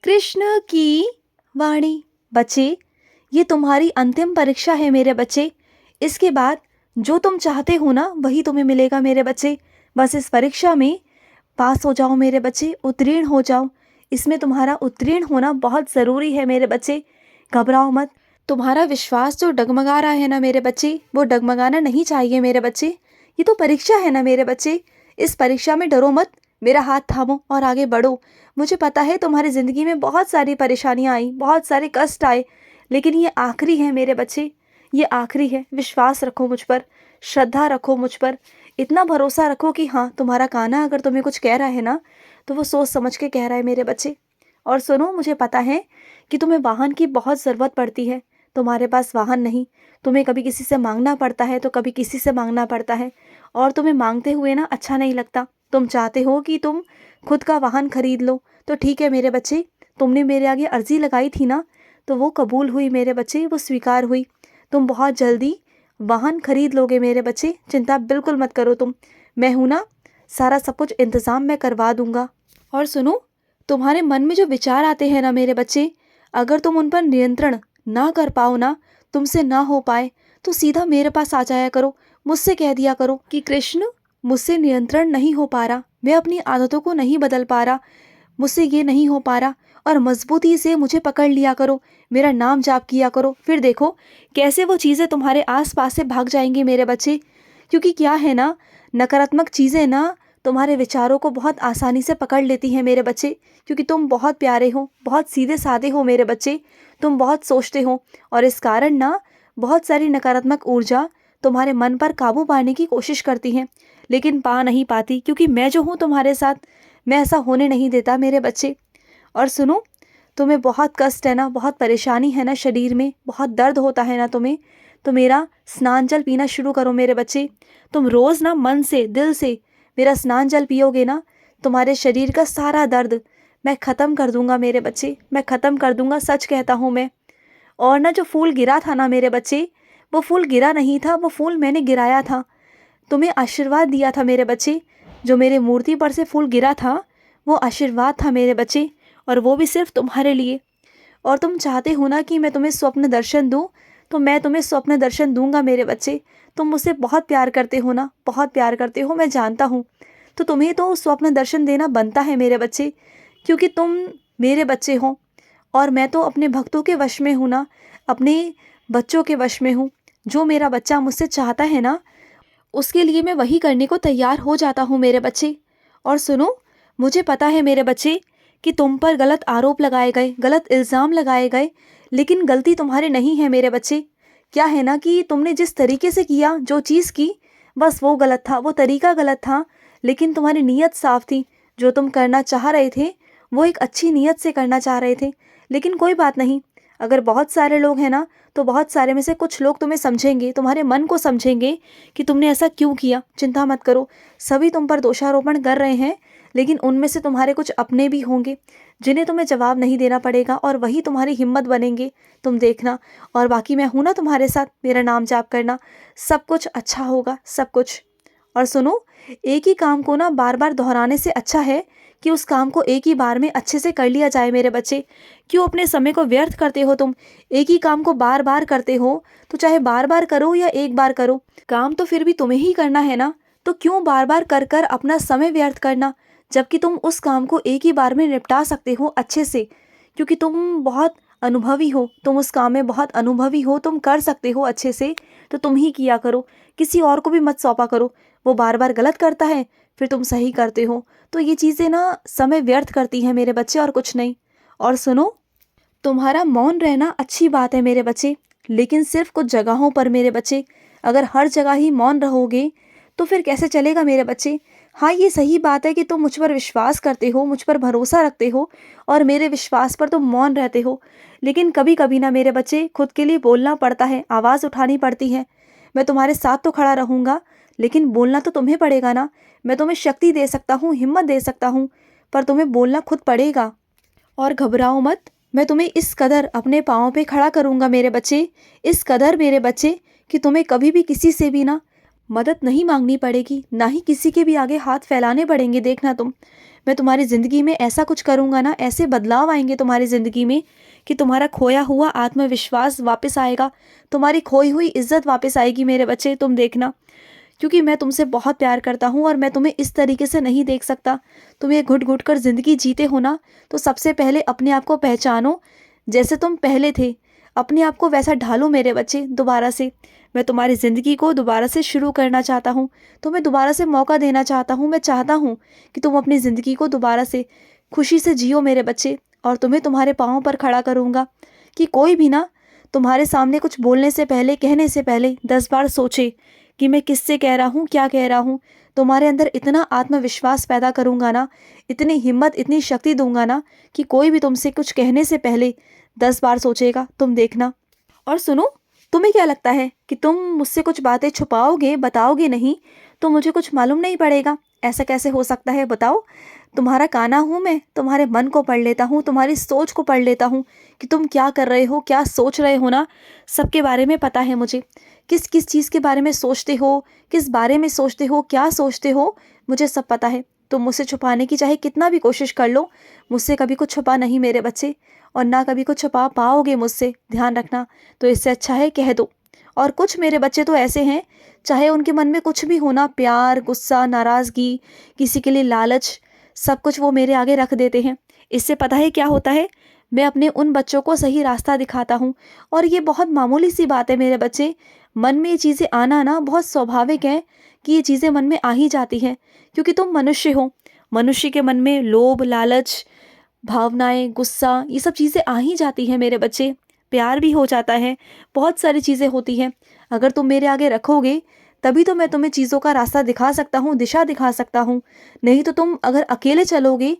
कृष्ण की वाणी। बच्चे, ये तुम्हारी अंतिम परीक्षा है मेरे बच्चे। इसके बाद जो तुम चाहते हो ना वही तुम्हें मिलेगा मेरे बच्चे। बस इस परीक्षा में पास हो जाओ मेरे बच्चे, उत्तीर्ण हो जाओ। इसमें तुम्हारा उत्तीर्ण होना बहुत ज़रूरी है मेरे बच्चे। घबराओ मत। तुम्हारा विश्वास जो डगमगा रहा है ना मेरे बच्चे, वो डगमगाना नहीं चाहिए मेरे बच्चे। ये तो परीक्षा है ना मेरे बच्चे। इस परीक्षा में डरो मत, मेरा हाथ थामो और आगे बढ़ो। मुझे पता है तुम्हारी ज़िंदगी में बहुत सारी परेशानियाँ आई, बहुत सारे कष्ट आए, लेकिन ये आखिरी है मेरे बच्चे। ये आखिरी है। विश्वास रखो मुझ पर, श्रद्धा रखो मुझ पर, इतना भरोसा रखो कि हाँ, तुम्हारा कान्हा अगर तुम्हें कुछ कह रहा है ना तो वो सोच समझ के कह रहा है मेरे बच्चे। और सुनो, मुझे पता है कि तुम्हें वाहन की बहुत ज़रूरत पड़ती है। तुम्हारे पास वाहन नहीं, तुम्हें कभी किसी से मांगना पड़ता है तो कभी किसी से मांगना पड़ता है, और तुम्हें मांगते हुए ना अच्छा नहीं लगता। तुम चाहते हो कि तुम खुद का वाहन खरीद लो। तो ठीक है मेरे बच्चे, तुमने मेरे आगे अर्जी लगाई थी ना, तो वो कबूल हुई मेरे बच्चे, वो स्वीकार हुई। तुम बहुत जल्दी वाहन खरीद लोगे मेरे बच्चे, चिंता बिल्कुल मत करो तुम। मैं हूं ना, सारा सब कुछ इंतज़ाम मैं करवा दूंगा। और सुनो, तुम्हारे मन में जो विचार आते हैं ना मेरे बच्चे, अगर तुम उन पर नियंत्रण ना कर पाओ ना, तुमसे ना हो पाए, तो सीधा मेरे पास आ जाया करो। मुझसे कह दिया करो कि कृष्ण, मुझसे नियंत्रण नहीं हो पा रहा, मैं अपनी आदतों को नहीं बदल पा रहा, मुझसे ये नहीं हो पा रहा। और मजबूती से मुझे पकड़ लिया करो, मेरा नाम जाप किया करो। फिर देखो कैसे वो चीज़ें तुम्हारे आसपास से भाग जाएंगी मेरे बच्चे। क्योंकि क्या है ना, नकारात्मक चीज़ें ना तुम्हारे विचारों को बहुत आसानी से पकड़ लेती हैं मेरे बच्चे। क्योंकि तुम बहुत प्यारे हो, बहुत सीधे साधे हो मेरे बच्चे, तुम बहुत सोचते हो, और इस कारण ना बहुत सारी नकारात्मक ऊर्जा तुम्हारे मन पर काबू पाने की कोशिश करती हैं, लेकिन पा नहीं पाती। क्योंकि मैं जो हूँ तुम्हारे साथ, मैं ऐसा होने नहीं देता मेरे बच्चे। और सुनो, तुम्हें बहुत कष्ट है ना, बहुत परेशानी है ना, शरीर में बहुत दर्द होता है ना तुम्हें, तो मेरा स्नान जल पीना शुरू करो मेरे बच्चे। तुम रोज़ ना मन से, दिल से मेरा स्नान जल पियोगे ना, तुम्हारे शरीर का सारा दर्द मैं ख़त्म कर दूंगा मेरे बच्चे, मैं ख़त्म कर दूंगा, सच कहता हूँ मैं। और ना जो फूल गिरा था ना मेरे बच्चे, वो फूल गिरा नहीं था, वो फूल मैंने गिराया था। तुम्हें आशीर्वाद दिया था मेरे बच्चे। जो मेरे मूर्ति पर से फूल गिरा था, वो आशीर्वाद था मेरे बच्चे, और वो भी सिर्फ तुम्हारे लिए। और तुम चाहते हो ना कि मैं तुम्हें स्वप्न दर्शन दूं, तो मैं तुम्हें स्वप्न दर्शन दूंगा मेरे बच्चे। तुम मुझसे बहुत प्यार करते हो ना, बहुत प्यार करते हो, मैं जानता हूँ। तो तुम्हें तो स्वप्न दर्शन देना बनता है मेरे बच्चे, क्योंकि तुम मेरे बच्चे हो। और मैं तो अपने भक्तों के वश में हूँ ना, अपने बच्चों के वश में हूँ। जो मेरा बच्चा मुझसे चाहता है ना, उसके लिए मैं वही करने को तैयार हो जाता हूँ मेरे बच्चे। और सुनो, मुझे पता है मेरे बच्चे कि तुम पर गलत आरोप लगाए गए, गलत इल्ज़ाम लगाए गए, लेकिन गलती तुम्हारे नहीं है मेरे बच्चे। क्या है ना कि तुमने जिस तरीके से किया, जो चीज़ की, बस वो गलत था, वो तरीका गलत था, लेकिन तुम्हारी नीयत साफ थी। जो तुम करना चाह रहे थे वो एक अच्छी नीयत से करना चाह रहे थे। लेकिन कोई बात नहीं, अगर बहुत सारे लोग हैं ना, तो बहुत सारे में से कुछ लोग तुम्हें समझेंगे, तुम्हारे मन को समझेंगे कि तुमने ऐसा क्यों किया। चिंता मत करो, सभी तुम पर दोषारोपण कर रहे हैं, लेकिन उनमें से तुम्हारे कुछ अपने भी होंगे जिन्हें तुम्हें जवाब नहीं देना पड़ेगा, और वही तुम्हारी हिम्मत बनेंगे। तुम देखना, और बाकी मैं हूं ना तुम्हारे साथ, मेरा नाम जाप करना, सब कुछ अच्छा होगा, सब कुछ। और सुनो, एक ही काम को ना बार बार दोहराने से अच्छा है कि उस काम को एक ही बार में अच्छे से कर लिया जाए मेरे बच्चे। क्यों अपने समय को व्यर्थ करते हो तुम? एक ही काम को बार बार करते हो, तो चाहे बार बार करो या एक बार करो, काम तो फिर भी तुम्हें ही करना है ना। तो क्यों बार बार कर कर अपना समय व्यर्थ करना, जबकि तुम उस काम को एक ही बार में निपटा सकते हो अच्छे से। क्योंकि तुम बहुत अनुभवी हो, तुम उस काम में बहुत अनुभवी हो, तुम कर सकते हो अच्छे से, तो तुम ही किया करो, किसी और को भी मत सौंपा करो। वो बार बार गलत करता है, फिर तुम सही करते हो, तो ये चीज़ें ना समय व्यर्थ करती हैं मेरे बच्चे, और कुछ नहीं। और सुनो, तुम्हारा मौन रहना अच्छी बात है मेरे बच्चे, लेकिन सिर्फ कुछ जगहों पर मेरे बच्चे। अगर हर जगह ही मौन रहोगे तो फिर कैसे चलेगा मेरे बच्चे। हाँ, ये सही बात है कि तुम मुझ पर विश्वास करते हो, मुझ पर भरोसा रखते हो, और मेरे विश्वास पर तुम मौन रहते हो। लेकिन कभी कभी ना मेरे बच्चे, खुद के लिए बोलना पड़ता है, आवाज़ उठानी पड़ती है। मैं तुम्हारे साथ तो खड़ा रहूँगा, लेकिन बोलना तो तुम्हें पड़ेगा ना। मैं तुम्हें शक्ति दे सकता हूँ, हिम्मत दे सकता हूँ, पर तुम्हें बोलना खुद पड़ेगा। और घबराओ मत, मैं तुम्हें इस कदर अपने पाँव पे खड़ा करूँगा मेरे बच्चे, इस कदर मेरे बच्चे, कि तुम्हें कभी भी किसी से भी ना मदद नहीं मांगनी पड़ेगी, ना ही किसी के भी आगे हाथ फैलाने पड़ेंगे। देखना तुम, मैं तुम्हारी ज़िंदगी में ऐसा कुछ करूँगा ना, ऐसे बदलाव आएंगे तुम्हारी ज़िंदगी में कि तुम्हारा खोया हुआ आत्मविश्वास वापस आएगा, तुम्हारी खोई हुई इज्जत वापस आएगी मेरे बच्चे। तुम देखना, क्योंकि मैं तुमसे बहुत प्यार करता हूँ और मैं तुम्हें इस तरीके से नहीं देख सकता। तुम ये घुट घुट कर ज़िंदगी जीते हो ना, तो सबसे पहले अपने आप को पहचानो जैसे तुम पहले थे। अपने आप को वैसा ढालो मेरे बच्चे दोबारा से। मैं तुम्हारी ज़िंदगी को दोबारा से शुरू करना चाहता हूँ, तुम्हें दोबारा से मौका देना चाहता हूँ। मैं चाहता हूँ कि तुम अपनी ज़िंदगी को दोबारा से खुशी से जियो मेरे बच्चे, और तुम्हें तुम्हारे पाँव पर खड़ा करूँगा कि कोई भी ना तुम्हारे सामने कुछ बोलने से पहले, कहने से पहले 10 बार सोचे कि मैं किससे कह रहा हूँ, क्या कह रहा हूँ। तुम्हारे अंदर इतना आत्मविश्वास पैदा करूँगा ना, इतनी हिम्मत, इतनी शक्ति दूंगा ना कि कोई भी तुमसे कुछ कहने से पहले 10 बार सोचेगा। तुम देखना। और सुनो, तुम्हें क्या लगता है कि तुम मुझसे कुछ बातें छुपाओगे, बताओगे नहीं, तो मुझे कुछ मालूम नहीं पड़ेगा? ऐसा कैसे हो सकता है बताओ? तुम्हारा काना हूँ मैं, तुम्हारे मन को पढ़ लेता हूँ, तुम्हारी सोच को पढ़ लेता हूँ कि तुम क्या कर रहे हो, क्या सोच रहे हो ना, सबके बारे में पता है मुझे। किस किस चीज़ के बारे में सोचते हो, किस बारे में सोचते हो, क्या सोचते हो, मुझे सब पता है। तुम मुझसे छुपाने की चाहे कितना भी कोशिश कर लो, मुझसे कभी कुछ छुपा नहीं मेरे बच्चे, और ना कभी कुछ छुपा पाओगे मुझसे, ध्यान रखना। तो इससे अच्छा है कह दो। और कुछ मेरे बच्चे तो ऐसे हैं, चाहे उनके मन में कुछ भी होना, प्यार, गुस्सा, नाराज़गी, किसी के लिए लालच, सब कुछ वो मेरे आगे रख देते हैं। इससे पता है क्या होता है, मैं अपने उन बच्चों को सही रास्ता दिखाता हूँ। और ये बहुत मामूली सी बात है मेरे बच्चे, मन में ये चीज़ें आना ना बहुत स्वाभाविक है कि ये चीज़ें मन में आ ही जाती हैं, क्योंकि तुम मनुष्य हो। मनुष्य के मन में लोभ, लालच, भावनाएं, गुस्सा, ये सब चीज़ें आ ही जाती हैं मेरे बच्चे। प्यार भी हो जाता है, बहुत सारी चीज़ें होती हैं। अगर तुम मेरे आगे रखोगे तभी तो मैं तुम्हें चीज़ों का रास्ता दिखा सकता हूँ, दिशा दिखा सकता हूँ। नहीं तो तुम अगर अकेले चलोगे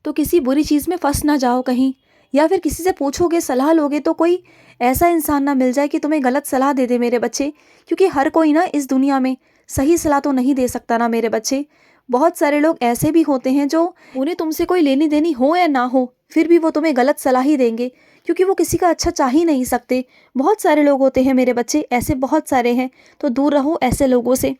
तो किसी बुरी चीज़ में फंस ना जाओ कहीं, या फिर किसी से पूछोगे, सलाह लोगे तो कोई ऐसा इंसान ना मिल जाए कि तुम्हें गलत सलाह दे दे मेरे बच्चे। क्योंकि हर कोई ना इस दुनिया में सही सलाह तो नहीं दे सकता ना मेरे बच्चे। बहुत सारे लोग ऐसे भी होते हैं जो, उन्हें तुमसे कोई लेनी देनी हो या ना हो, फिर भी वो तुम्हें गलत सलाह ही देंगे, क्योंकि वो किसी का अच्छा चाह ही नहीं सकते। बहुत सारे लोग होते हैं मेरे बच्चे, ऐसे बहुत सारे हैं। तो दूर रहो ऐसे लोगों से।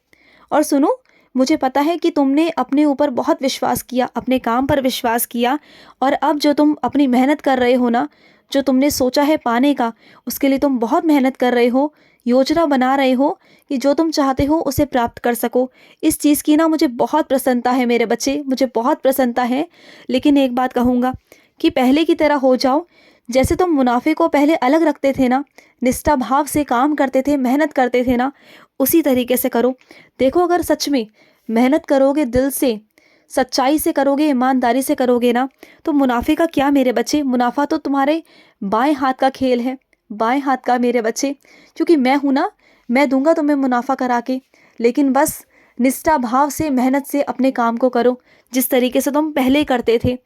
और सुनो, मुझे पता है कि तुमने अपने ऊपर बहुत विश्वास किया, अपने काम पर विश्वास किया, और अब जो तुम अपनी मेहनत कर रहे हो ना, जो तुमने सोचा है पाने का, उसके लिए तुम बहुत मेहनत कर रहे हो, योजना बना रहे हो कि जो तुम चाहते हो उसे प्राप्त कर सको। इस चीज़ की ना मुझे बहुत प्रसन्नता है मेरे बच्चे, मुझे बहुत प्रसन्नता है। लेकिन एक बात कहूँगा कि पहले की तरह हो जाओ। जैसे तुम मुनाफे को पहले अलग रखते थे ना, निष्ठा भाव से काम करते थे, मेहनत करते थे ना, उसी तरीके से करो। देखो, अगर सच में मेहनत करोगे, दिल से, सच्चाई से करोगे, ईमानदारी से करोगे ना, तो मुनाफे का क्या मेरे बच्चे, मुनाफा तो तुम्हारे बाएं हाथ का खेल है, बाएं हाथ का मेरे बच्चे। क्योंकि मैं हूँ ना, मैं दूंगा तुम्हें मुनाफा करा के। लेकिन बस निष्ठा भाव से, मेहनत से अपने काम को करो, जिस तरीके से तुम पहले करते थे।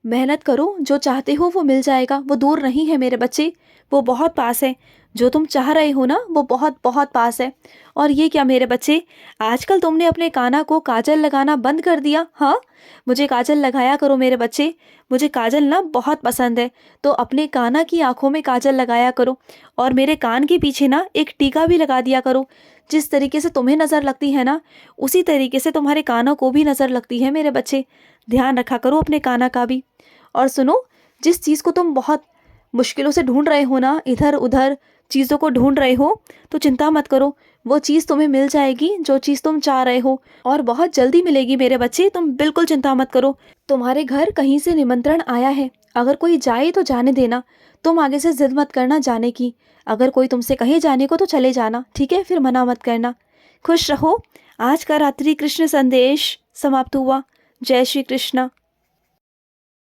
मेहनत करो, जो चाहते हो वो मिल जाएगा। वो दूर नहीं है मेरे बच्चे, वो बहुत पास है। जो तुम चाह रहे हो ना, वो बहुत बहुत पास है। और ये क्या मेरे बच्चे, आजकल तुमने अपने काना को काजल लगाना बंद कर दिया? हाँ, मुझे काजल लगाया करो मेरे बच्चे, मुझे काजल ना बहुत पसंद है। तो अपने काना की आंखों में काजल लगाया करो, और मेरे कान के पीछे ना एक टीका भी लगा दिया करो। जिस तरीके से तुम्हें नज़र लगती है ना, उसी तरीके से तुम्हारे कानों को भी नज़र लगती है मेरे बच्चे। ध्यान रखा करो अपने काना का भी। और सुनो, जिस चीज़ को तुम बहुत मुश्किलों से ढूंढ रहे हो ना, इधर उधर चीज़ों को ढूंढ रहे हो, तो चिंता मत करो, वो चीज़ तुम्हें मिल जाएगी जो चीज़ तुम चाह रहे हो, और बहुत जल्दी मिलेगी मेरे बच्चे। तुम बिल्कुल चिंता मत करो। तुम्हारे घर कहीं से निमंत्रण आया है, अगर कोई जाए तो जाने देना। तुम आगे से जिद मत करना जाने की। अगर कोई तुमसे कहे जाने को तो चले जाना, ठीक है? फिर मना मत करना। खुश रहो। आज का रात्रि कृष्ण संदेश समाप्त हुआ। जय श्री कृष्ण।